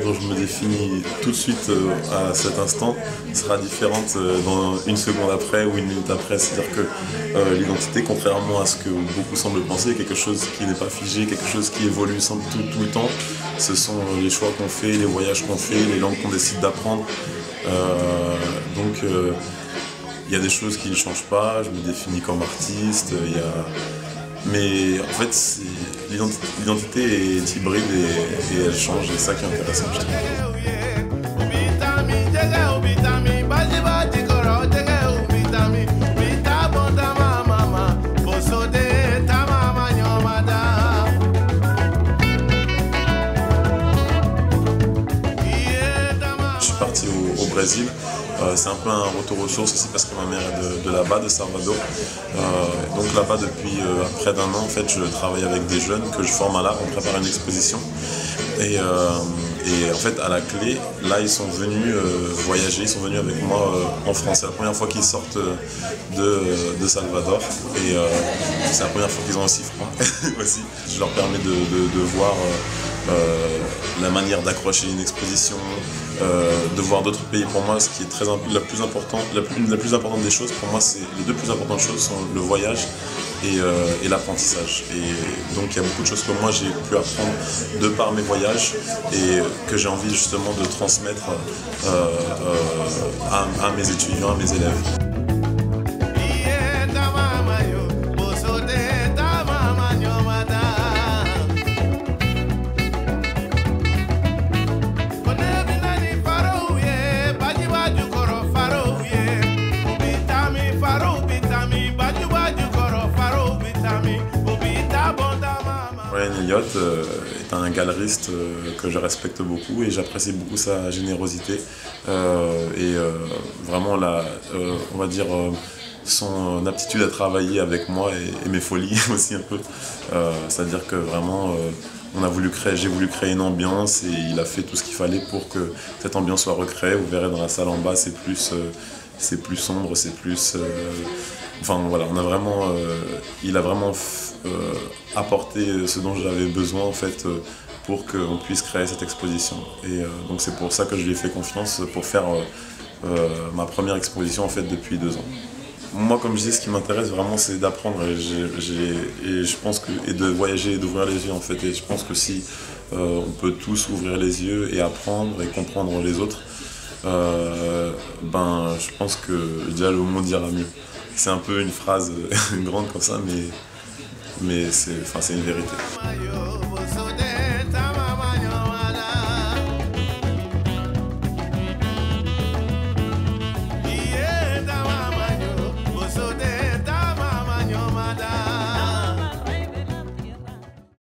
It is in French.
dont je me définis tout de suite à cet instant sera différente dans une seconde après ou une minute après. C'est-à-dire que l'identité, contrairement à ce que beaucoup semblent penser, est quelque chose qui n'est pas figé, quelque chose qui évolue tout le temps. Ce sont les choix qu'on fait, les voyages qu'on fait, les langues qu'on décide d'apprendre. Donc il y a des choses qui ne changent pas, je me définis comme artiste, mais en fait l'identité est hybride et elle change, et c'est ça qui est intéressant, je trouve. Je suis parti au Brésil. C'est un peu un retour aux sources aussi parce que ma mère est de là-bas, de Salvador. Donc là-bas depuis près d'1 an, en fait, je travaille avec des jeunes que je forme à l'art, on prépare une exposition. Et en fait, à la clé, là, ils sont venus voyager, ils sont venus avec moi en France. C'est la première fois qu'ils sortent de Salvador et c'est la première fois qu'ils ont aussi froid aussi. Je leur permets de voir la manière d'accrocher une exposition, de voir d'autres pays. Pour moi, ce qui est la plus importante des choses, pour moi, les 2 plus importantes choses sont le voyage et l'apprentissage. Et donc il y a beaucoup de choses que moi j'ai pu apprendre de par mes voyages et que j'ai envie justement de transmettre à mes étudiants, à mes élèves. Ryan Elliott est un galeriste que je respecte beaucoup et j'apprécie beaucoup sa générosité vraiment on va dire son aptitude à travailler avec moi et mes folies aussi un peu. C'est-à-dire que vraiment j'ai voulu créer une ambiance et il a fait tout ce qu'il fallait pour que cette ambiance soit recréée. Vous verrez dans la salle en bas, c'est plus sombre, c'est plus... Enfin voilà, il a vraiment apporté ce dont j'avais besoin en fait pour qu'on puisse créer cette exposition. Et donc c'est pour ça que je lui ai fait confiance pour faire ma première exposition en fait depuis 2 ans. Moi, comme je dis, ce qui m'intéresse vraiment, c'est d'apprendre et je pense et de voyager et d'ouvrir les yeux en fait. Et je pense que si on peut tous ouvrir les yeux et apprendre et comprendre les autres, je pense que déjà le monde ira mieux. C'est un peu une phrase grande comme ça, mais c'est une vérité.